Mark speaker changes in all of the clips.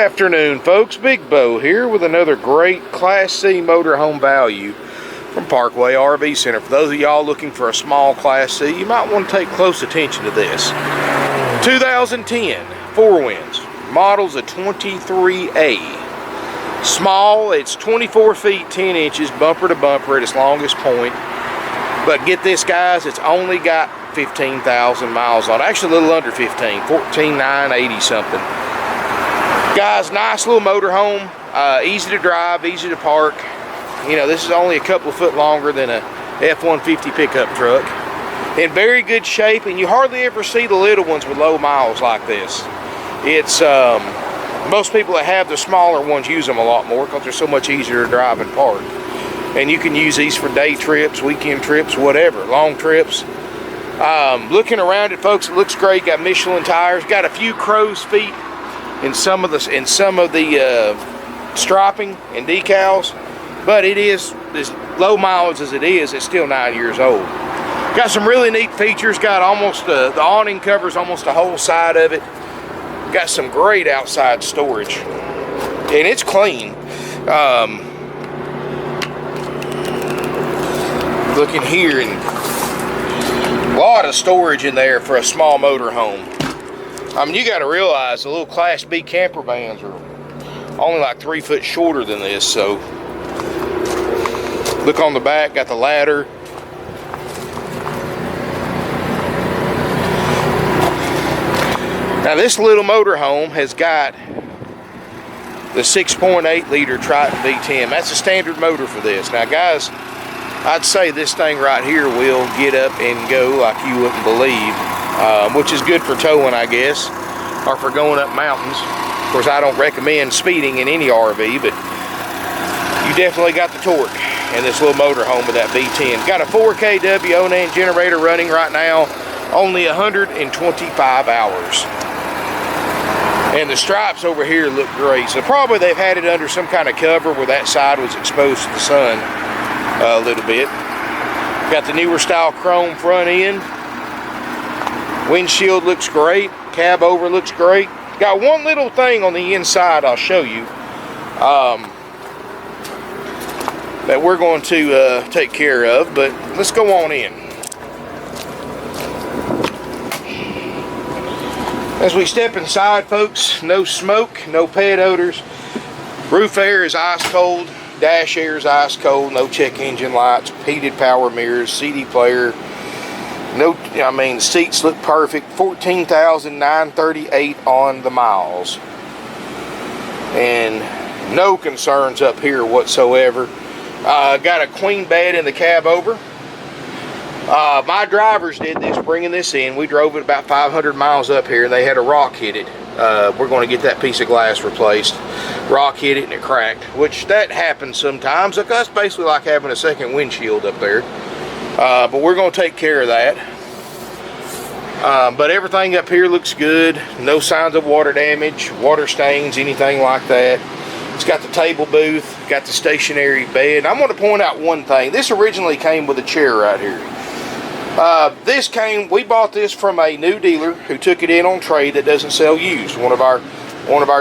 Speaker 1: Afternoon, folks. Big Bo here with another great Class C motorhome value from Parkway RV Center. For those of y'all looking for a small Class C, you might want to take close attention to this. 2010 Four Winds, model's a 23A. Small, it's 24 feet 10 inches bumper to bumper at its longest point. But get this, guys, it's only got 15,000 miles on it. Actually a little under 15, 14,980 something. Guys, nice little motorhome, easy to drive, easy to park. You know, this is only a couple of foot longer than a F-150 pickup truck. In very good shape, and you hardly ever see the little ones with low miles like this. It's, most people that have the smaller ones use them a lot more because they're so much easier to drive and park. And you can use these for day trips, weekend trips, whatever, long trips. Looking around it, folks, it looks great. Got Michelin tires, got a few crow's feet in some of the striping and decals, but it is as low mileage as it is. It's still 9 years old. Got some really neat features. Got almost the awning covers almost the whole side of it. Got some great outside storage, and it's clean. Looking here, and a lot of storage in there for a small motorhome. I mean, you got to realize the little Class B camper vans are only like 3 foot shorter than this. So look on the back, got the ladder. Now this little motorhome has got the 6.8 liter Triton V10. That's a standard motor for this. Now guys, I'd say this thing right here will get up and go like you wouldn't believe, which is good for towing, I guess, or for going up mountains. Of course, I don't recommend speeding in any RV, but you definitely got the torque in this little motorhome with that V10. Got a 4 kW Onan generator running right now, only 125 hours. And the stripes over here look great. So probably they've had it under some kind of cover where that side was exposed to the sun a little bit. Got the newer style chrome front end. Windshield looks great. Cab over looks great. Got one little thing on the inside I'll show you that we're going to take care of, but let's go on in. As we step inside, folks, no smoke, no pet odors. Roof air is ice cold. Dash air is ice cold. No check engine lights. Heated power mirrors. CD player. No, I mean, the seats look perfect. 14,938 on the miles. And no concerns up here whatsoever. Got a queen bed in the cab over. My drivers did this, bringing this in. We drove it about 500 miles up here, and they had a rock hit it. We're going to get that piece of glass replaced. Rock hit it and it cracked, which that happens sometimes. Look, that's basically like having a second windshield up there. But we're going to take care of that. But everything up here looks good. No signs of water damage, water stains, anything like that. It's got the table booth, got the stationary bed. I'm going to point out one thing. This originally came with a chair right here. We bought this from a new dealer who took it in on trade that doesn't sell used. One of our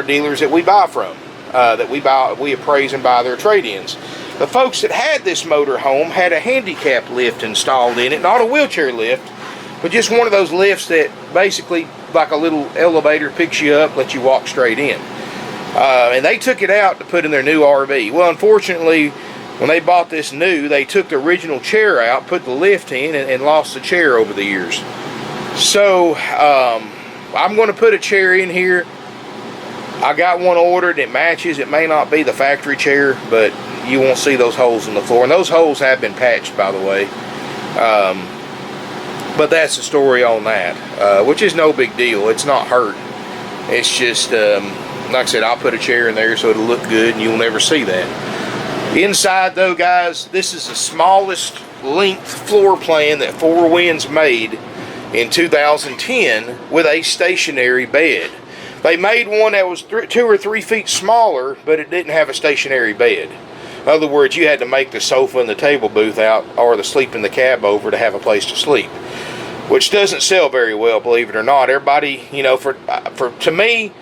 Speaker 1: dealers that we buy from, we appraise and buy their trade-ins. The folks that had this motorhome had a handicap lift installed in it, not a wheelchair lift, but just one of those lifts that basically, like a little elevator, picks you up, lets you walk straight in. And they took it out to put in their new RV. Well, unfortunately, when they bought this new, they took the original chair out, put the lift in, and lost the chair over the years. So, I'm going to put a chair in here. I got one ordered. It matches. It may not be the factory chair, but you won't see those holes in the floor. And those holes have been patched, by the way. But that's the story on that, which is no big deal. It's not hurt. It's just, like I said, I'll put a chair in there so it'll look good, and you'll never see that. Inside though, guys, this is the smallest length floor plan that Four Winds made in 2010 with a stationary bed. They made one that was 2 or 3 feet smaller, but it didn't have a stationary bed. In other words, you had to make the sofa and the table booth out, or the sleep in the cab over, to have a place to sleep, which doesn't sell very well, believe it or not. Everybody, you know, to me,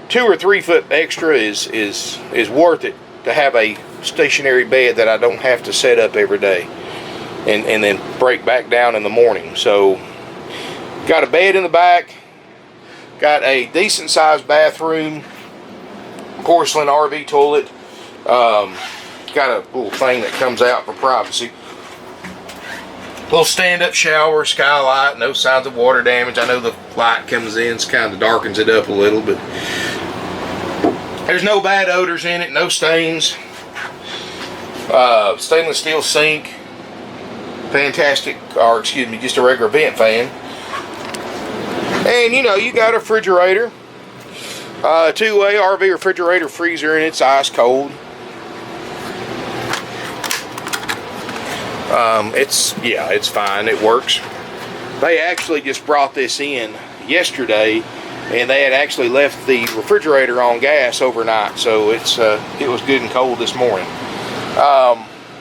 Speaker 1: 2 or 3 foot extra is worth it to have a stationary bed that I don't have to set up every day and then break back down in the morning. So got a bed in the back, got a decent sized bathroom, porcelain RV toilet, got a little thing that comes out for privacy, little stand-up shower, skylight, no signs of water damage. I know the light comes in, it kind of darkens it up a little, but there's no bad odors in it, no stains. Stainless steel sink, fantastic, or excuse me, just a regular vent fan. And you know, you got a refrigerator, two-way RV refrigerator freezer, and it's ice cold. It's fine, it works. They actually just brought this in yesterday, and they had actually left the refrigerator on gas overnight, so it was good and cold this morning.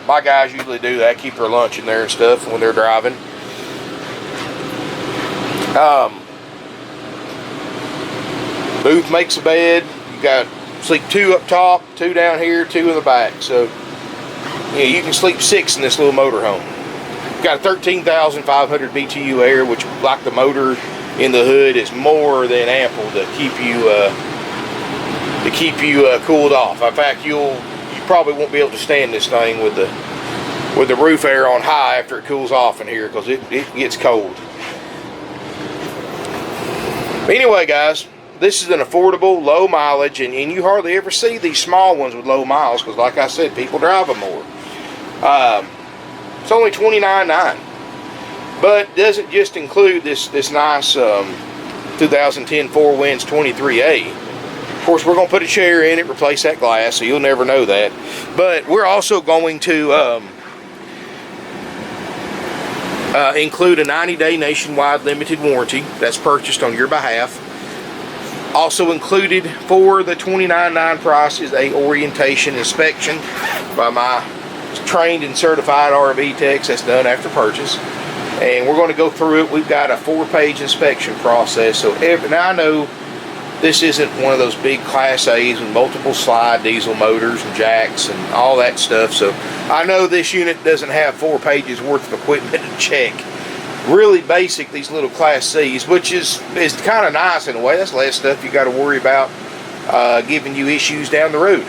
Speaker 1: My guys usually do that, keep their lunch in there and stuff when they're driving. Booth makes a bed. You got sleep 2 up top, 2 down here, 2 in the back. So you can sleep 6 in this little motorhome. Got 13,500 BTU air, which, like the motor in the hood, is more than ample to keep you cooled off. In fact, you probably won't be able to stand this thing with the roof air on high after it cools off in here, because it gets cold. Anyway, guys, this is an affordable, low mileage, and you hardly ever see these small ones with low miles, because like I said, people drive them more. It's only $29.9, but doesn't just include this nice 2010 Four Winds 23A. Of course, we're going to put a chair in it, replace that glass, so you'll never know that. But we're also going to include a 90-day nationwide limited warranty that's purchased on your behalf. Also included for the $29.9 price is a orientation inspection by my trained and certified RV techs that's done after purchase. And we're going to go through it. We've got a 4-page inspection process. So now I know this isn't one of those big Class A's with multiple slide diesel motors and jacks and all that stuff. So I know this unit doesn't have 4 pages worth of equipment to check. Really basic, these little Class C's, which is kind of nice in a way. That's less stuff you got to worry about giving you issues down the road.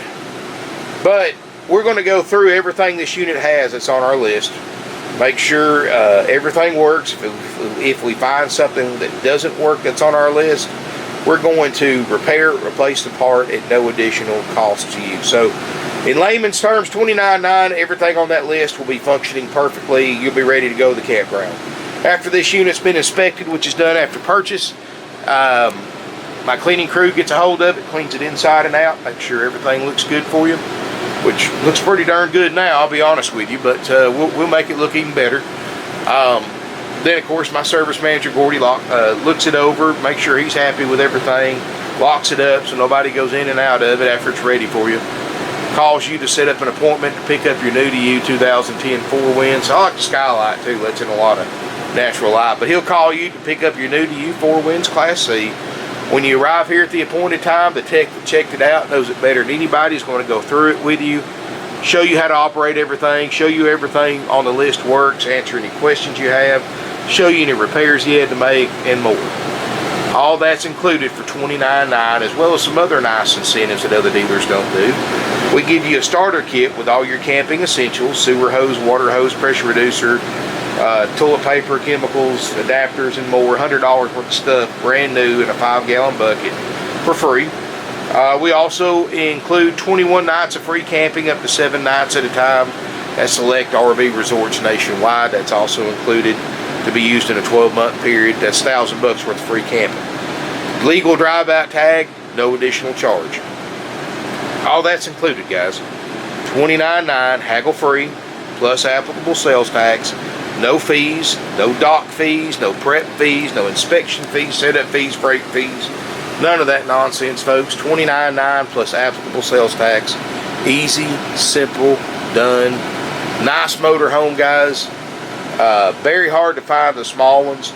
Speaker 1: But we're going to go through everything this unit has that's on our list. Make sure everything works. If we find something that doesn't work that's on our list, we're going to repair it, replace the part at no additional cost to you. So in layman's terms, $29.9, everything on that list will be functioning perfectly. You'll be ready to go to the campground. After this unit's been inspected, which is done after purchase, my cleaning crew gets a hold of it, cleans it inside and out, make sure everything looks good for you, which looks pretty darn good now, I'll be honest with you, but we'll make it look even better. Then, of course, my service manager, Gordy, looks it over, makes sure he's happy with everything, locks it up so nobody goes in and out of it after it's ready for you. Calls you to set up an appointment to pick up your new to you 2010 Four Winds. I like the skylight too, lets in a lot of natural light. But he'll call you to pick up your new to you Four Winds Class C. When you arrive here at the appointed time, the tech that checked it out knows it better than anybody. Is going to go through it with you, show you how to operate everything, show you everything on the list works, answer any questions you have, show you any repairs you had to make, and more. All that's included for $29.9, as well as some other nice incentives that other dealers don't do. We give you a starter kit with all your camping essentials: sewer hose, water hose, pressure reducer, toilet paper, chemicals, adapters, and more. $100 worth of stuff, brand new, in a 5-gallon bucket for free. We also include 21 nights of free camping, up to 7 nights at a time, at select RV resorts nationwide. That's also included to be used in a 12-month period. That's $1,000 worth of free camping. Legal drive-out tag, no additional charge. All that's included, guys. $29.9, haggle-free, plus applicable sales tax. No fees, no dock fees, no prep fees, no inspection fees, setup fees, freight fees. None of that nonsense, folks. $29.9 plus applicable sales tax. Easy, simple, done. Nice motorhome, guys. Very hard to find the small ones.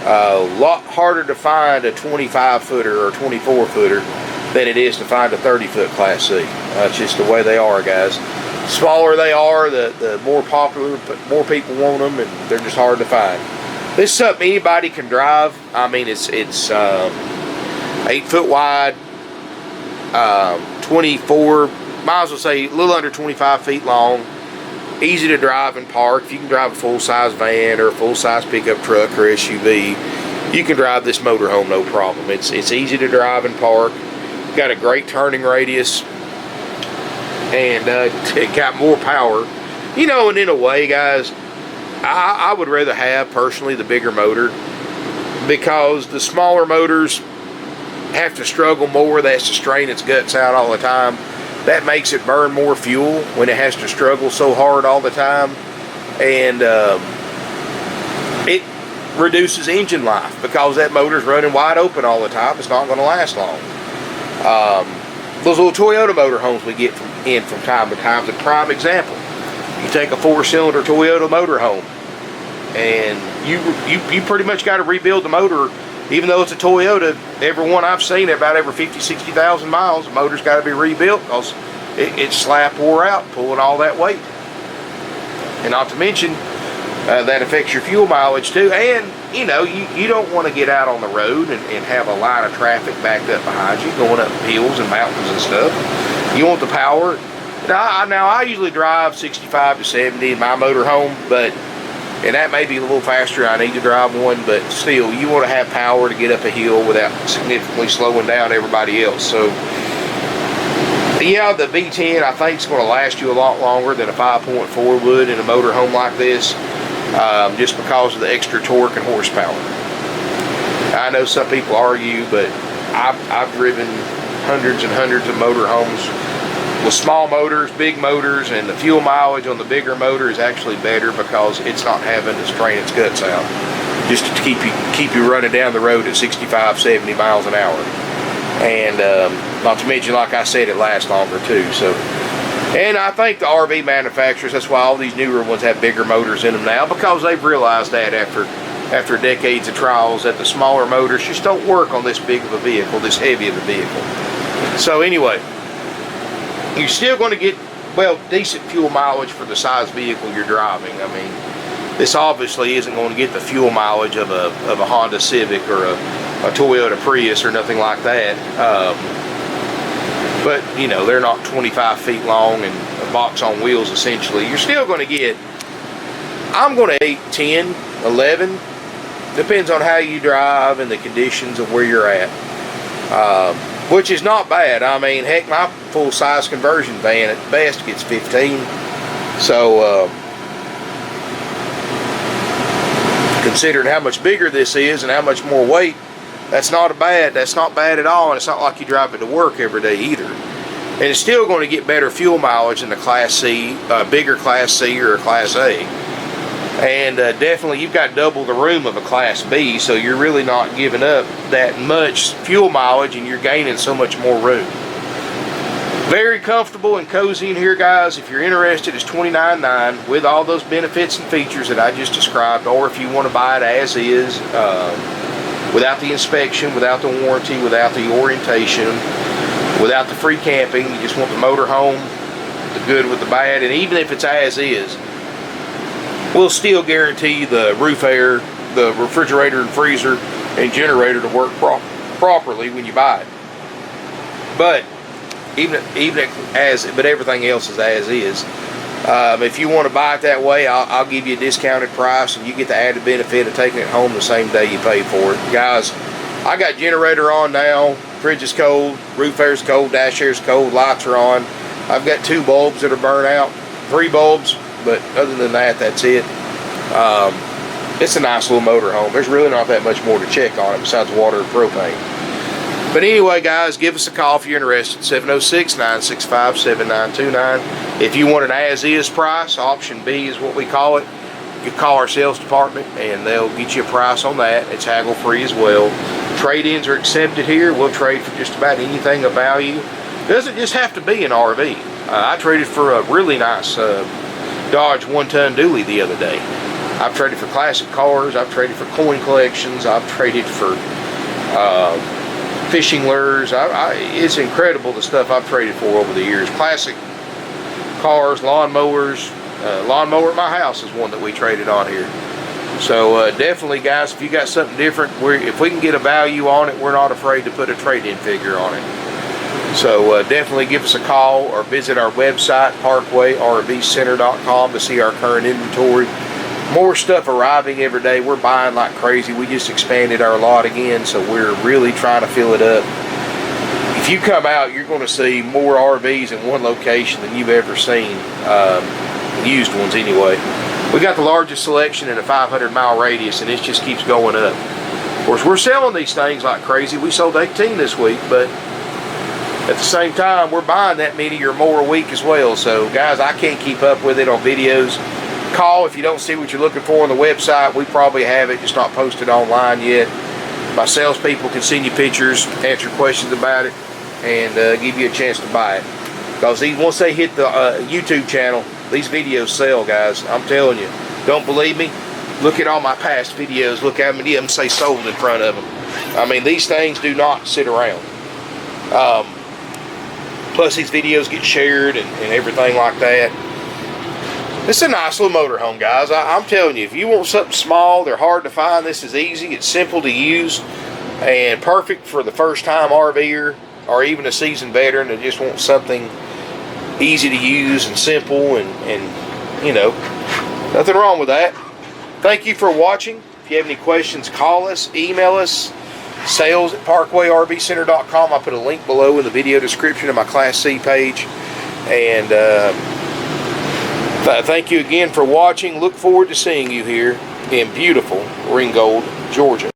Speaker 1: A lot harder to find a 25-footer or 24-footer. than it is to find a 30-foot Class C. It's just the way they are, guys. The smaller they are, the more popular, more people want them, and they're just hard to find. This is something anybody can drive. I mean, it's 8 foot wide, 24, might as well say a little under 25 feet long. Easy to drive and park. If you can drive a full-size van or a full-size pickup truck or SUV, you can drive this motorhome no problem. It's easy to drive and park. Got a great turning radius, and it got more power. You know, and in a way, guys, I would rather have, personally, the bigger motor, because the smaller motors have to struggle more. That's to strain its guts out all the time. That makes it burn more fuel when it has to struggle so hard all the time, and it reduces engine life because that motor's running wide open all the time. It's not going to last long. Those little Toyota motorhomes we get from time to time is a prime example. You take a 4-cylinder Toyota motorhome, and you pretty much got to rebuild the motor. Even though it's a Toyota, every one I've seen, about every 50,000-60,000 miles, the motor's got to be rebuilt because it's slap wore out pulling all that weight. And not to mention, that affects your fuel mileage too. And, you know, you don't want to get out on the road and have a line of traffic backed up behind you, going up hills and mountains and stuff. You want the power. Now I usually drive 65 to 70 in my motorhome, and that may be a little faster. I need to drive one, but still, you want to have power to get up a hill without significantly slowing down everybody else. So, yeah, the V10 I think is going to last you a lot longer than a 5.4 would in a motorhome like this, just because of the extra torque and horsepower. I know some people argue, but I've driven hundreds and hundreds of motorhomes with small motors, big motors, and the fuel mileage on the bigger motor is actually better because it's not having to strain its guts out just to keep you running down the road at 65, 70 miles an hour. And not to mention, like I said, it lasts longer too. So, and I think the RV manufacturers, that's why all these newer ones have bigger motors in them now, because they've realized that after decades of trials that the smaller motors just don't work on this big of a vehicle, this heavy of a vehicle. So anyway, you're still going to get, well, decent fuel mileage for the size vehicle you're driving. I mean, this obviously isn't going to get the fuel mileage of a Honda Civic or a Toyota Prius or nothing like that. But, you know, they're not 25 feet long and a box on wheels, essentially. You're still going to get, I'm going to 8, 10, 11. Depends on how you drive and the conditions of where you're at. Which is not bad. I mean, heck, my full-size conversion van at best gets 15. So, considering how much bigger this is and how much more weight, that's not bad at all. And it's not like you drive it to work every day either. And it's still going to get better fuel mileage than the Class C, bigger Class C or a Class A. And definitely you've got double the room of a Class B, so you're really not giving up that much fuel mileage and you're gaining so much more room. Very comfortable and cozy in here, guys. If you're interested, it's $29.9 with all those benefits and features that I just described, or if you want to buy it as is, without the inspection, without the warranty, without the orientation, without the free camping, you just want the motor home, the good with the bad, and even if it's as is, we'll still guarantee the roof air, the refrigerator and freezer and generator to work properly when you buy it. But but everything else is as is. If you want to buy it that way, I'll give you a discounted price, and you get the added benefit of taking it home the same day you pay for it. Guys, I got generator on now, fridge is cold, roof air is cold, dash air is cold, lights are on. I've got 2 bulbs that are burnt out, 3 bulbs, but other than that, that's it. It's a nice little motorhome. There's really not that much more to check on it besides water and propane. But anyway, guys, give us a call if you're interested. 706-965-7929. If you want an as-is price, option B is what we call it. You call our sales department and they'll get you a price on that. It's haggle free as well. Trade-ins are accepted here. We'll trade for just about anything of value. Doesn't just have to be an RV. I traded for a really nice Dodge 1-ton dually the other day. I've traded for classic cars. I've traded for coin collections. I've traded for fishing lures. It's incredible the stuff I've traded for over the years. Classic cars, lawnmowers. Lawnmower at my house is one that we traded on here. So definitely, guys, if you got something different, if we can get a value on it, we're not afraid to put a trade-in figure on it. So definitely give us a call or visit our website, parkwayrvcenter.com, to see our current inventory. More stuff arriving every day. We're buying like crazy. We just expanded our lot again, so we're really trying to fill it up. If you come out, you're going to see more RVs in one location than you've ever seen, used ones anyway. We got the largest selection in a 500-mile radius, and it just keeps going up. Of course, we're selling these things like crazy. We sold 18 this week, but at the same time, we're buying that many or more a week as well. So, guys, I can't keep up with it on videos. Call if you don't see what you're looking for on the website. We probably have it, just not posted online yet. My salespeople can send you pictures, answer questions about it, and give you a chance to buy it. Because once they hit the YouTube channel, these videos sell, guys. I'm telling you. Don't believe me? Look at all my past videos. Look how many of them say sold in front of them. I mean, these things do not sit around. Plus, these videos get shared and everything like that. It's a nice little motorhome, guys. I'm telling you, if you want something small, they're hard to find. This is easy. It's simple to use and perfect for the first-time RVer or even a seasoned veteran that just wants something easy to use and simple and you know, nothing wrong with that. Thank you for watching. If you have any questions, call us, email us, sales@parkwayrvcenter.com. I put a link below in the video description of my Class C page. And thank you again for watching. Look forward to seeing you here in beautiful Ringgold, Georgia.